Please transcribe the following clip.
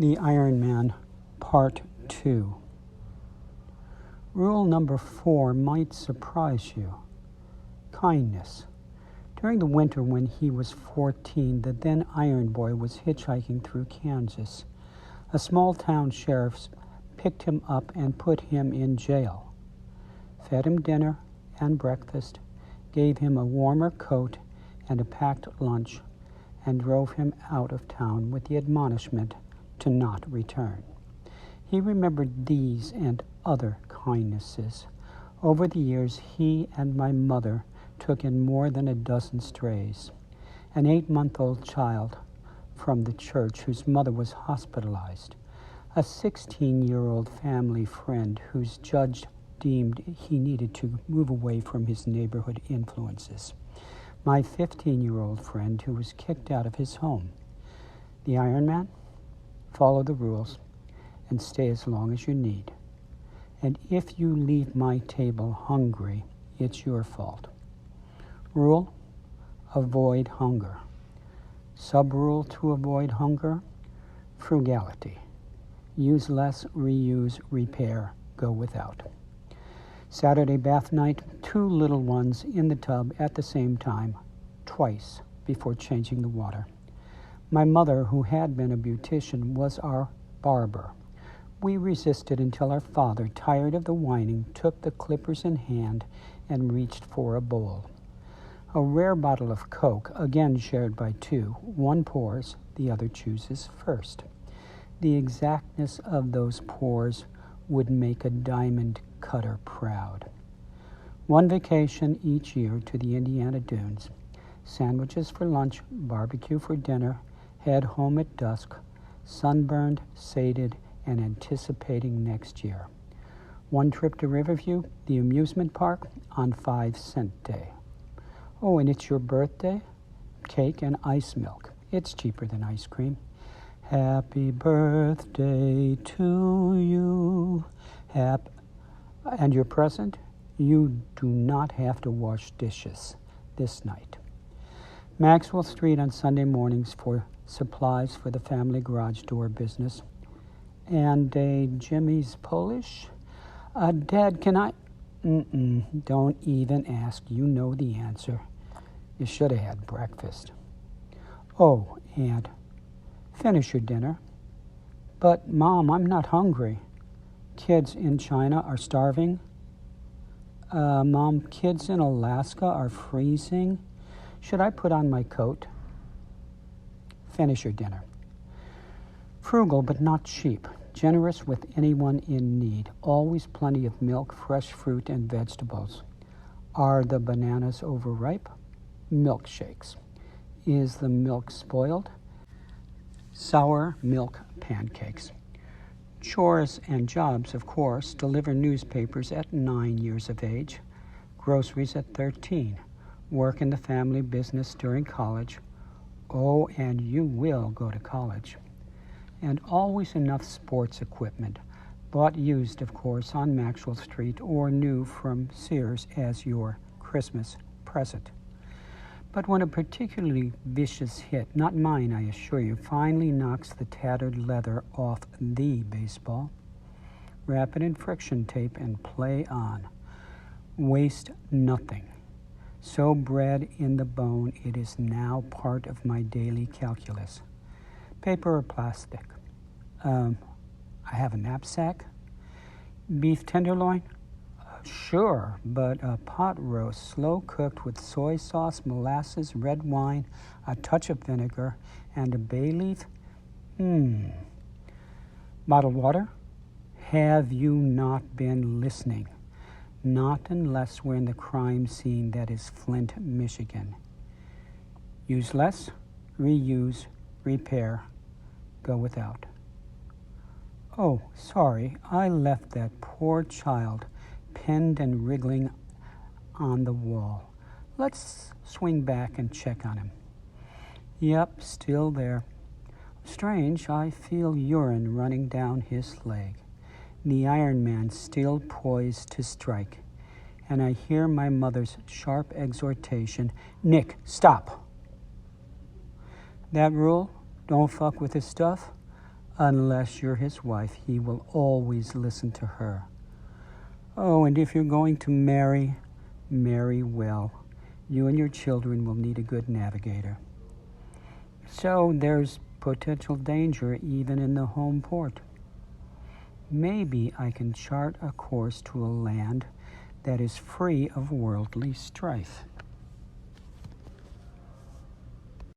The Iron Man, Part 2. Rule number 4 might surprise you. Kindness. During the winter when he was 14, the then Iron Boy was hitchhiking through Kansas. A small-town sheriff picked him up and put him in jail. Fed him dinner and breakfast, gave him a warmer coat and a packed lunch, and drove him out of town with the admonishment to not return. He remembered these and other kindnesses. Over the years, he and my mother took in more than a dozen strays. An 8-month-old child from the church whose mother was hospitalized. A 16-year-old family friend whose judge deemed he needed to move away from his neighborhood influences. My 15-year-old friend who was kicked out of his home. The Iron Man? Follow the rules and stay as long as you need. And if you leave my table hungry, it's your fault. Rule: avoid hunger. Sub-rule to avoid hunger: frugality. Use less, reuse, repair, go without. Saturday bath night, 2 little ones in the tub at the same time, twice before changing the water. My mother, who had been a beautician, was our barber. We resisted until our father, tired of the whining, took the clippers in hand and reached for a bowl. A rare bottle of Coke, again shared by 2. One pours, the other chooses first. The exactness of those pours would make a diamond cutter proud. One vacation each year to the Indiana Dunes. Sandwiches for lunch, barbecue for dinner, head home at dusk, sunburned, sated, and anticipating next year. One trip to Riverview, the amusement park, on 5-cent day. Oh, and it's your birthday? Cake and ice milk. It's cheaper than ice cream. Happy birthday to you. And your present? You do not have to wash dishes this night. Maxwell Street on Sunday mornings for supplies for the family garage door business. And a Jimmy's Polish? Dad, can I? Don't even ask. You know the answer. You should have had breakfast. Oh, and finish your dinner. But, Mom, I'm not hungry. Kids in China are starving. Mom, kids in Alaska are freezing. Should I put on my coat? Finish your dinner. Frugal but not cheap. Generous with anyone in need. Always plenty of milk, fresh fruit, and vegetables. Are the bananas overripe? Milkshakes. Is the milk spoiled? Sour milk pancakes. Chores and jobs, of course. Deliver newspapers at 9 years of age. Groceries at 13. Work in the family business during college. Oh, and you will go to college. And always enough sports equipment, bought used, of course, on Maxwell Street or new from Sears as your Christmas present. But when a particularly vicious hit, not mine, I assure you, finally knocks the tattered leather off the baseball, wrap it in friction tape and play on. Waste nothing. So bred in the bone, it is now part of my daily calculus. Paper or plastic? I have a knapsack. Beef tenderloin? Sure, but a pot roast, slow cooked with soy sauce, molasses, red wine, a touch of vinegar, and a bay leaf? Bottled water? Have you not been listening? Not unless we're in the crime scene that is Flint, Michigan. Use less, reuse, repair, go without. Oh, sorry, I left that poor child pinned and wriggling on the wall. Let's swing back and check on him. Yep, still there. Strange, I feel urine running down his leg. The Iron Man still poised to strike. And I hear my mother's sharp exhortation, Nick, stop. That rule, don't fuck with his stuff, Unless you're his wife, he will always listen to her. Oh, and if you're going to marry, marry well. You and your children will need a good navigator. So there's potential danger even in the home port. Maybe I can chart a course to a land that is free of worldly strife.